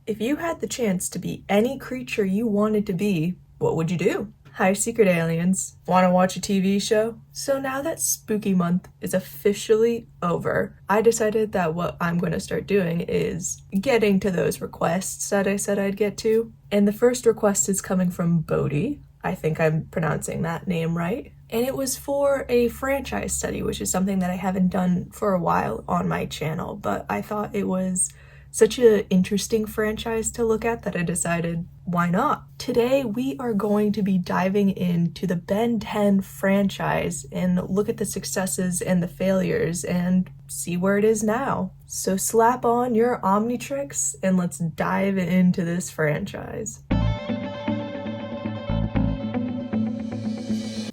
If you had the chance to be any creature you wanted to be, what would you do? Hi, secret aliens. Want to watch a TV show? So now that spooky month is officially over, I decided that what I'm going to start doing is getting to those requests that I said I'd get to. And the first request is coming from Bodhi. I think I'm pronouncing that name right. And it was for a franchise study, which is something that I haven't done for a while on my channel, but I thought it was such an interesting franchise to look at that I decided, why not? Today, we are going to be diving into the Ben 10 franchise and look at the successes and the failures and see where it is now. So slap on your Omnitrix and let's dive into this franchise.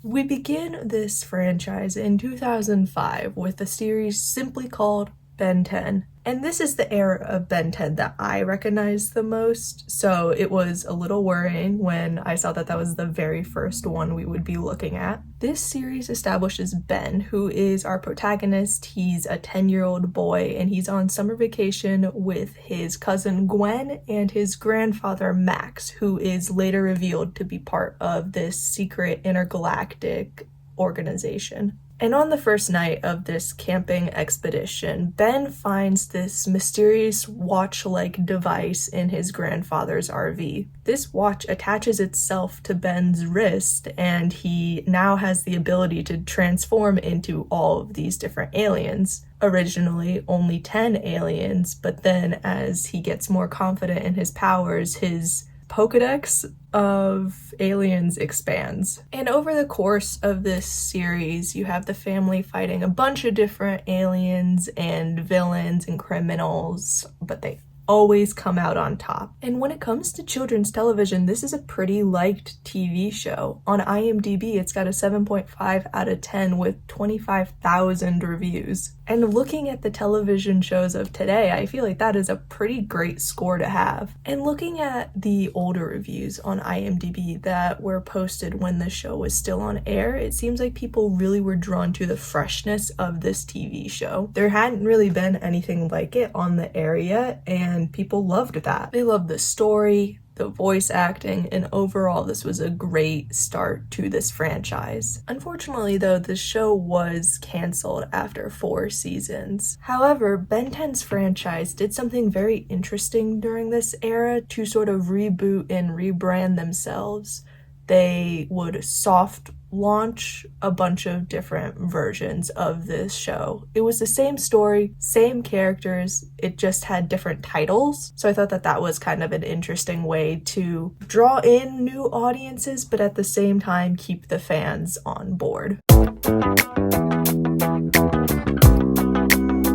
We begin this franchise in 2005 with a series simply called Ben 10. And this is the era of Ben 10 that I recognize the most, so it was a little worrying when I saw that that was the very first one we would be looking at. This series establishes Ben, who is our protagonist. He's a 10-year-old boy, and he's on summer vacation with his cousin Gwen and his grandfather Max, who is later revealed to be part of this secret intergalactic organization. And on the first night of this camping expedition, Ben finds this mysterious watch-like device in his grandfather's RV. This watch attaches itself to Ben's wrist, and he now has the ability to transform into all of these different aliens. Originally, only 10 aliens, but then as he gets more confident in his powers, his Pokedex of aliens expands. And over the course of this series, you have the family fighting a bunch of different aliens and villains and criminals, but they always come out on top. And when it comes to children's television, this is a pretty liked TV show. On IMDb, it's got a 7.5 out of 10 with 25,000 reviews. And looking at the television shows of today, I feel like that is a pretty great score to have. And looking at the older reviews on IMDb that were posted when the show was still on air, it seems like people really were drawn to the freshness of this TV show. There hadn't really been anything like it on the air yet, and people loved that. They loved the story, the voice acting, and overall this was a great start to this franchise. Unfortunately though, the show was cancelled after 4 seasons. However, Ben 10's franchise did something very interesting during this era to sort of reboot and rebrand themselves. They would soft launch a bunch of different versions of this show. It was the same story, same characters, it just had different titles. So I thought that that was kind of an interesting way to draw in new audiences, but at the same time keep the fans on board.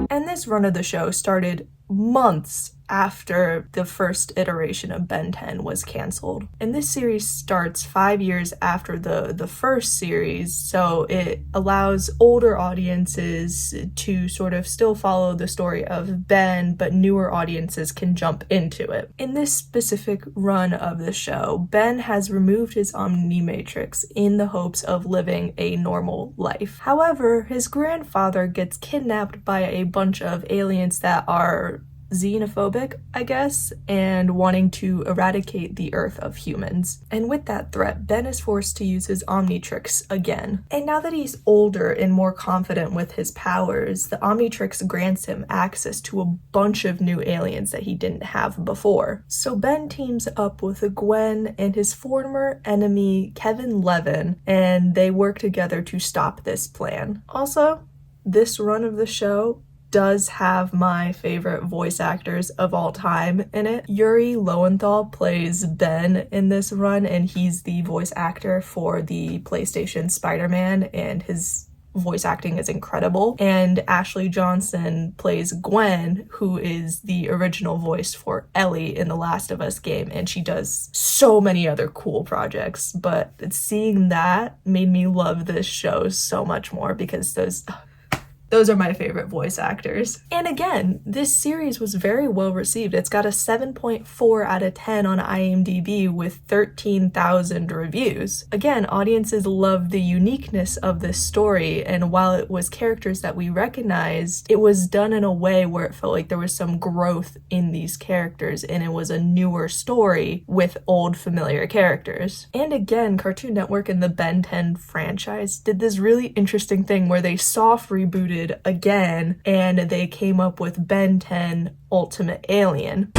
And this run of the show started months after the first iteration of Ben 10 was canceled. And this series starts 5 years after the first series, so it allows older audiences to sort of still follow the story of Ben, but newer audiences can jump into it. In this specific run of the show, Ben has removed his Omnimatrix in the hopes of living a normal life. However, his grandfather gets kidnapped by a bunch of aliens that are xenophobic, I guess, and wanting to eradicate the Earth of humans. And with that threat, Ben is forced to use his Omnitrix again. And now that he's older and more confident with his powers, the Omnitrix grants him access to a bunch of new aliens that he didn't have before. So Ben teams up with Gwen and his former enemy, Kevin Levin, and they work together to stop this plan. Also, this run of the show does have my favorite voice actors of all time in it. Yuri Lowenthal plays Ben in this run, and he's the voice actor for the PlayStation Spider-Man, and his voice acting is incredible. And Ashley Johnson plays Gwen, who is the original voice for Ellie in the Last of Us game, and she does so many other cool projects. But seeing that made me love this show so much more because Those are my favorite voice actors. And again, this series was very well received. It's got a 7.4 out of 10 on IMDb with 13,000 reviews. Again, audiences loved the uniqueness of this story, and while it was characters that we recognized, it was done in a way where it felt like there was some growth in these characters, and it was a newer story with old familiar characters. And again, Cartoon Network and the Ben 10 franchise did this really interesting thing where they soft rebooted again, and they came up with Ben 10 Ultimate Alien.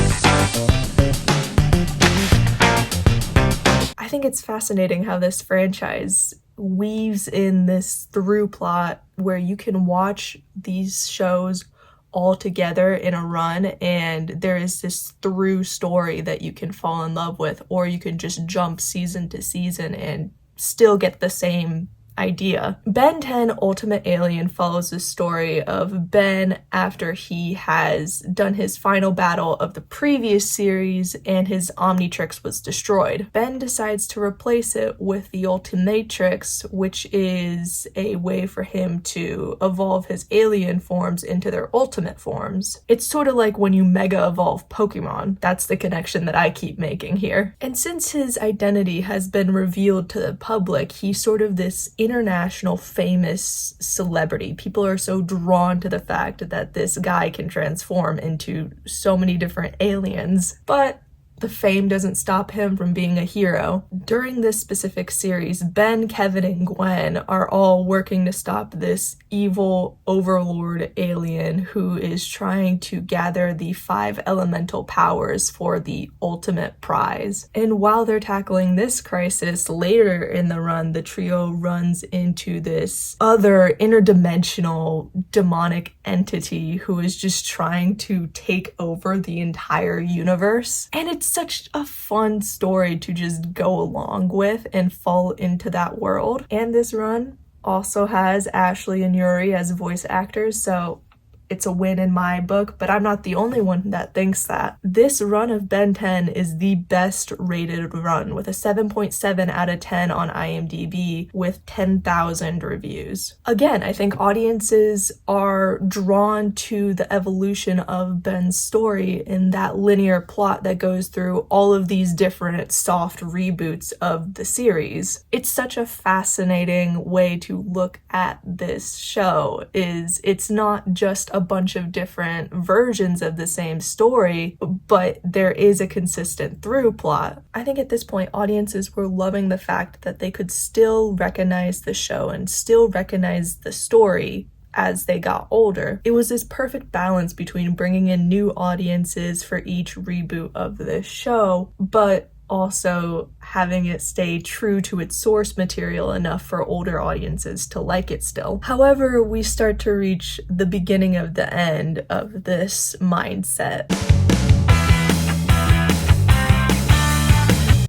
I think it's fascinating how this franchise weaves in this through plot where you can watch these shows all together in a run, and there is this through story that you can fall in love with, or you can just jump season to season and still get the same idea. Ben 10 Ultimate Alien follows the story of Ben after he has done his final battle of the previous series and his Omnitrix was destroyed. Ben decides to replace it with the Ultimatrix, which is a way for him to evolve his alien forms into their ultimate forms. It's sort of like when you mega evolve Pokemon. That's the connection that I keep making here. And since his identity has been revealed to the public, he's sort of this international famous celebrity. People are so drawn to the fact that this guy can transform into so many different aliens, but the fame doesn't stop him from being a hero. During this specific series, Ben, Kevin, and Gwen are all working to stop this evil overlord alien who is trying to gather the 5 elemental powers for the ultimate prize. And while they're tackling this crisis, later in the run, the trio runs into this other interdimensional demonic entity who is just trying to take over the entire universe. And it's such a fun story to just go along with and fall into that world. And this run also has Ashley and Yuri as voice actors, so it's a win in my book, but I'm not the only one that thinks that. This run of Ben 10 is the best rated run with a 7.7 out of 10 on IMDb with 10,000 reviews. Again, I think audiences are drawn to the evolution of Ben's story in that linear plot that goes through all of these different soft reboots of the series. It's such a fascinating way to look at this show. It's not just a bunch of different versions of the same story, but there is a consistent through plot. I think at this point, audiences were loving the fact that they could still recognize the show and still recognize the story as they got older. It was this perfect balance between bringing in new audiences for each reboot of this show, but also having it stay true to its source material enough for older audiences to like it still. However, we start to reach the beginning of the end of this mindset.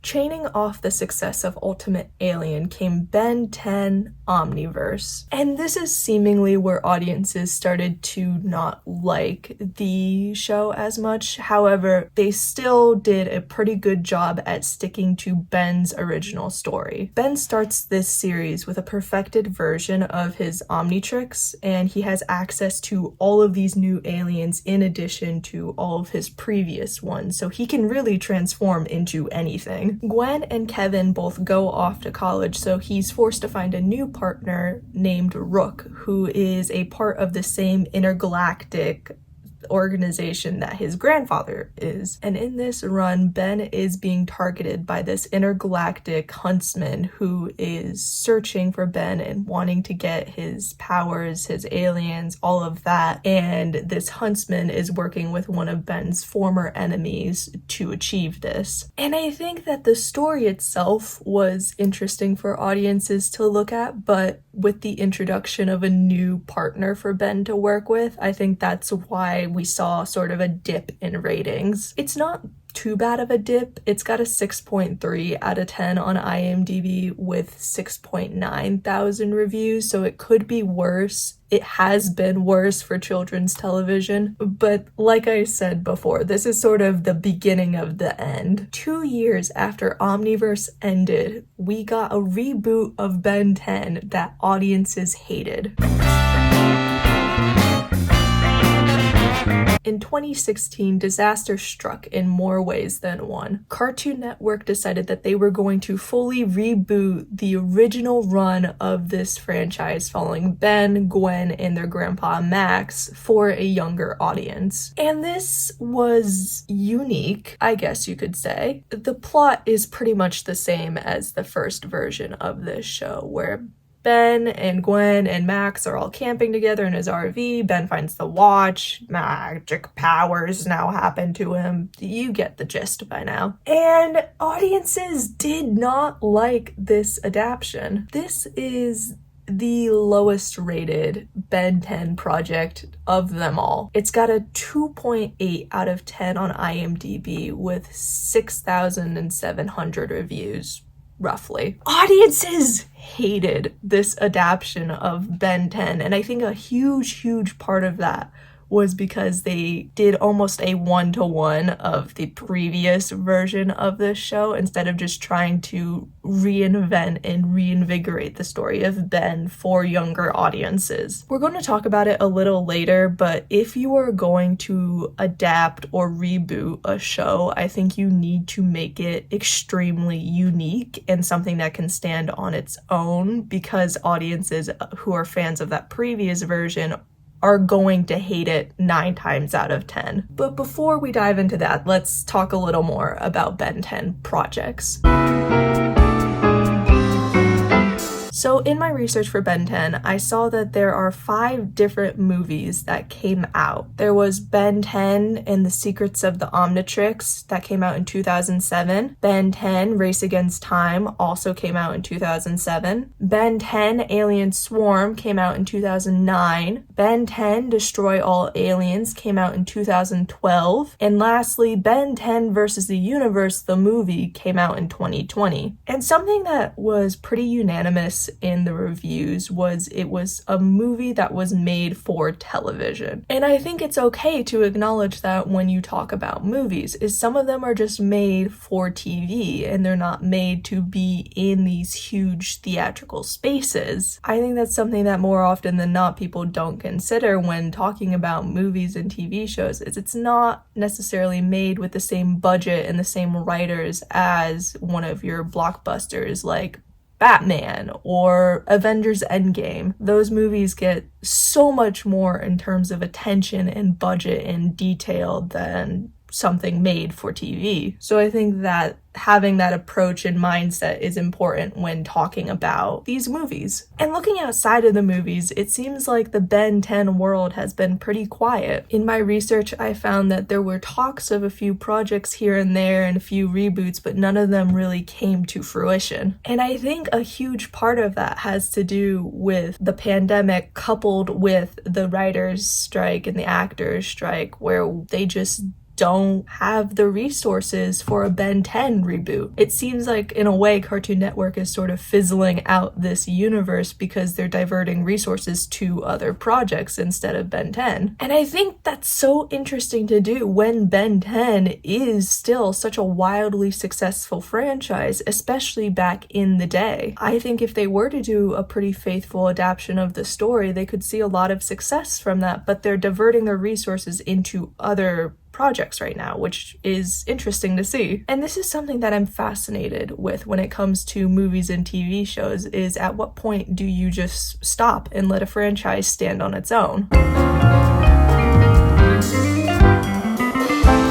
Chaining off the success of Ultimate Alien came Ben 10 Omniverse. And this is seemingly where audiences started to not like the show as much. However, they still did a pretty good job at sticking to Ben's original story. Ben starts this series with a perfected version of his Omnitrix, and he has access to all of these new aliens in addition to all of his previous ones, so he can really transform into anything. Gwen and Kevin both go off to college, so he's forced to find a new partner named Rook, who is a part of the same intergalactic organization that his grandfather is. And in this run, Ben is being targeted by this intergalactic huntsman who is searching for Ben and wanting to get his powers, his aliens, all of that. And this huntsman is working with one of Ben's former enemies to achieve this. And I think that the story itself was interesting for audiences to look at, but with the introduction of a new partner for Ben to work with, I think that's why we saw sort of a dip in ratings. It's not too bad of a dip. It's got a 6.3 out of 10 on IMDb with 6.9 thousand reviews, so it could be worse. It has been worse for children's television, but like I said before, this is sort of the beginning of the end. 2 years after Omniverse ended, we got a reboot of Ben 10 that audiences hated. In 2016, disaster struck in more ways than one. Cartoon Network decided that they were going to fully reboot the original run of this franchise following Ben, Gwen, and their grandpa Max for a younger audience. And this was unique, I guess you could say. The plot is pretty much the same as the first version of this show, where Ben and Gwen and Max are all camping together in his RV. Ben finds the watch. Magic powers now happen to him. You get the gist by now. And audiences did not like this adaptation. This is the lowest rated Ben 10 project of them all. It's got a 2.8 out of 10 on IMDb with 6,700 reviews. Roughly. Audiences hated this adaptation of Ben 10, and I think a huge part of that was because they did almost a one-to-one of the previous version of this show instead of just trying to reinvent and reinvigorate the story of Ben for younger audiences. We're going to talk about it a little later, but if you are going to adapt or reboot a show, I think you need to make it extremely unique and something that can stand on its own, because audiences who are fans of that previous version are going to hate it 9 times out of 10. But before we dive into that, let's talk a little more about Ben 10 projects. So in my research for Ben 10, I saw that there are 5 different movies that came out. There was Ben 10 and the Secrets of the Omnitrix that came out in 2007. Ben 10 Race Against Time also came out in 2007. Ben 10 Alien Swarm came out in 2009. Ben 10 Destroy All Aliens came out in 2012. And lastly, Ben 10 versus the Universe, the movie, came out in 2020. And something that was pretty unanimous in the reviews was it was a movie that was made for television. And I think it's okay to acknowledge that when you talk about movies, is some of them are just made for TV and they're not made to be in these huge theatrical spaces. I think that's something that more often than not people don't consider when talking about movies and TV shows, is it's not necessarily made with the same budget and the same writers as one of your blockbusters like Batman or Avengers Endgame. Those movies get so much more in terms of attention and budget and detail than something made for TV. So I think that having that approach and mindset is important when talking about these movies. And looking outside of the movies, it seems like the Ben 10 world has been pretty quiet. In my research, I found that there were talks of a few projects here and there and a few reboots, but none of them really came to fruition. And I think a huge part of that has to do with the pandemic coupled with the writers' strike and the actors' strike, where they just don't have the resources for a Ben 10 reboot. It seems like, in a way, Cartoon Network is sort of fizzling out this universe because they're diverting resources to other projects instead of Ben 10. And I think that's so interesting to do when Ben 10 is still such a wildly successful franchise, especially back in the day. I think if they were to do a pretty faithful adaptation of the story, they could see a lot of success from that, but they're diverting their resources into other projects right now, which is interesting to see. And this is something that I'm fascinated with when it comes to movies and TV shows, is at what point do you just stop and let a franchise stand on its own?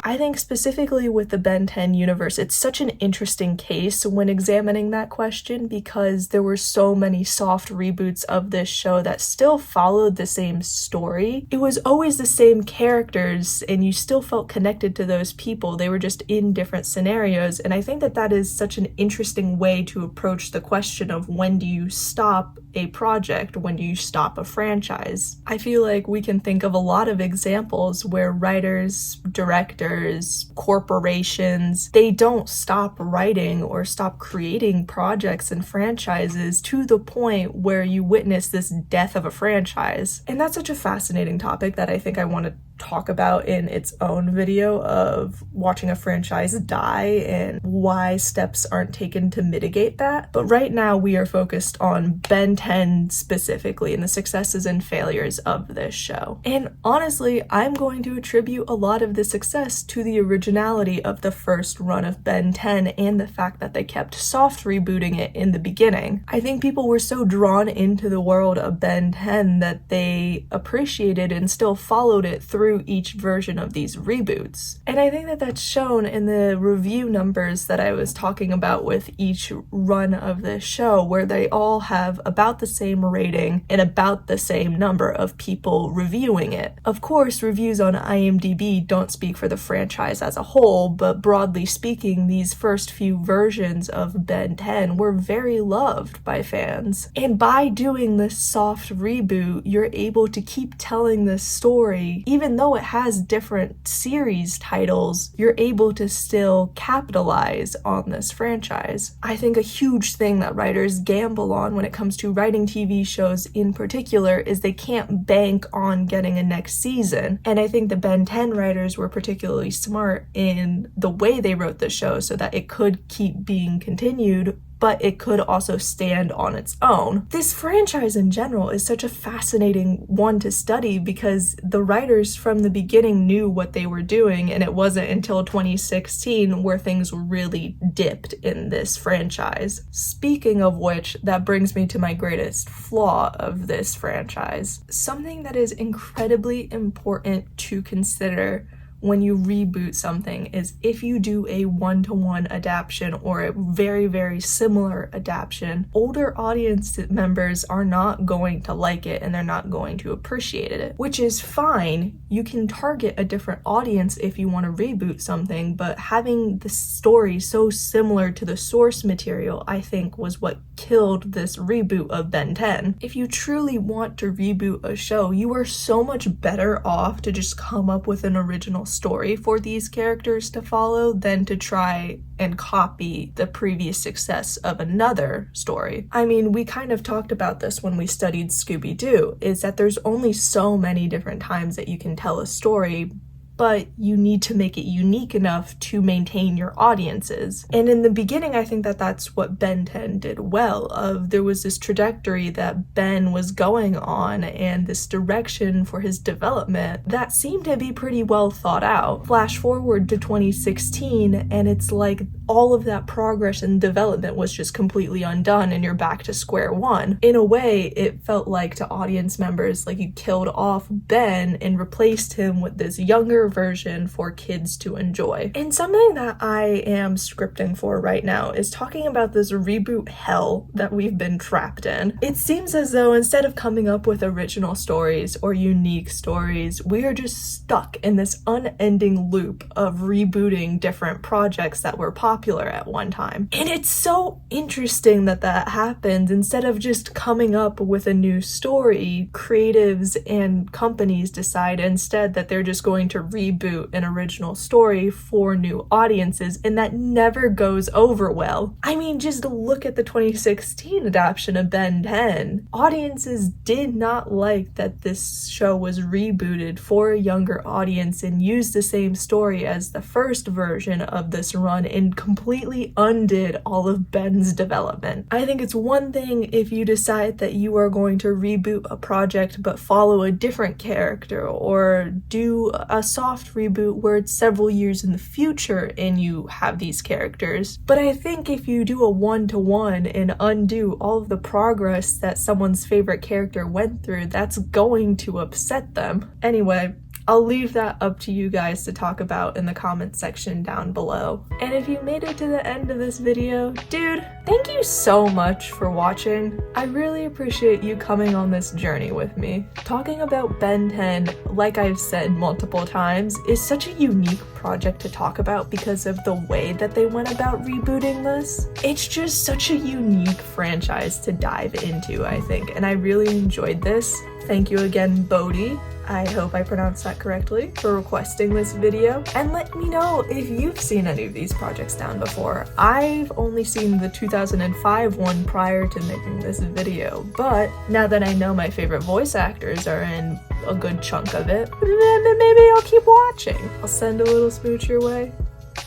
I think specifically with the Ben 10 universe, it's such an interesting case when examining that question, because there were so many soft reboots of this show that still followed the same story. It was always the same characters and you still felt connected to those people. They were just in different scenarios. And I think that that is such an interesting way to approach the question of when do you stop a project, when do you stop a franchise. I feel like we can think of a lot of examples where writers, directors, corporations, they don't stop writing or stop creating projects and franchises to the point where you witness this death of a franchise. And that's such a fascinating topic that I think I want to talk about in its own video of watching a franchise die and why steps aren't taken to mitigate that. But right now we are focused on Ben 10 specifically and the successes and failures of this show. And honestly, I'm going to attribute a lot of the success to the originality of the first run of Ben 10 and the fact that they kept soft rebooting it in the beginning. I think people were so drawn into the world of Ben 10 that they appreciated and still followed it through each version of these reboots. And I think that that's shown in the review numbers that I was talking about with each run of this show, where they all have about the same rating and about the same number of people reviewing it. Of course, reviews on IMDb don't speak for the franchise as a whole, but broadly speaking, these first few versions of Ben 10 were very loved by fans. And by doing this soft reboot, you're able to keep telling this story, even though it has different series titles, you're able to still capitalize on this franchise. I think a huge thing that writers gamble on when it comes to writing TV shows in particular is they can't bank on getting a next season. And I think the Ben 10 writers were particularly smart in the way they wrote the show so that it could keep being continued, but it could also stand on its own. This franchise in general is such a fascinating one to study because the writers from the beginning knew what they were doing, and it wasn't until 2016 where things really dipped in this franchise. Speaking of which, that brings me to my greatest flaw of this franchise. Something that is incredibly important to consider when you reboot something is if you do a one-to-one adaptation or a very, very similar adaptation, older audience members are not going to like it and they're not going to appreciate it, which is fine. You can target a different audience if you want to reboot something, but having the story so similar to the source material, I think, was what killed this reboot of Ben 10. If you truly want to reboot a show, you are so much better off to just come up with an original story for these characters to follow than to try and copy the previous success of another story. I mean, we kind of talked about this when we studied Scooby-Doo, is that there's only so many different times that you can tell a story, but you need to make it unique enough to maintain your audiences. And in the beginning, I think that that's what Ben 10 did well. There was this trajectory that Ben was going on and this direction for his development that seemed to be pretty well thought out. Flash forward to 2016, and it's like all of that progress and development was just completely undone and you're back to square one. In a way, it felt like to audience members like you killed off Ben and replaced him with this younger version for kids to enjoy. And something that I am scripting for right now is talking about this reboot hell that we've been trapped in. It seems as though instead of coming up with original stories or unique stories, we are just stuck in this unending loop of rebooting different projects that were popular at one time. And it's so interesting that that happens. Instead of just coming up with a new story, creatives and companies decide instead that they're just going to reboot an original story for new audiences, and that never goes over well. I mean, just look at the 2016 adaptation of Ben 10. Audiences did not like that this show was rebooted for a younger audience and used the same story as the first version of this run and completely undid all of Ben's development. I think it's one thing if you decide that you are going to reboot a project but follow a different character, or do a soft reboot where it's several years in the future and you have these characters. But I think if you do a one-to-one and undo all of the progress that someone's favorite character went through, that's going to upset them. Anyway, I'll leave that up to you guys to talk about in the comment section down below. And if you made it to the end of this video, dude, thank you so much for watching. I really appreciate you coming on this journey with me. Talking about Ben 10, like I've said multiple times, is such a unique project to talk about because of the way that they went about rebooting this. It's just such a unique franchise to dive into, I think, and I really enjoyed this. Thank you again, Bodhi. I hope I pronounced that correctly, for requesting this video, and let me know if you've seen any of these projects down before. I've only seen the 2005 one prior to making this video, but now that I know my favorite voice actors are in a good chunk of it, maybe I'll keep watching. I'll send a little smooch your way,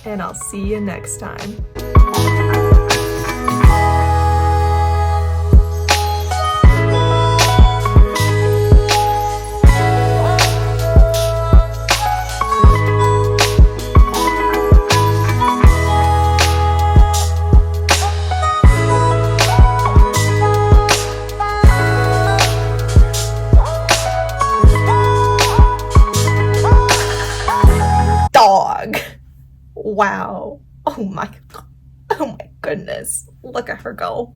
and I'll see you next time. Dog. Wow. Oh my goodness. Look at her go.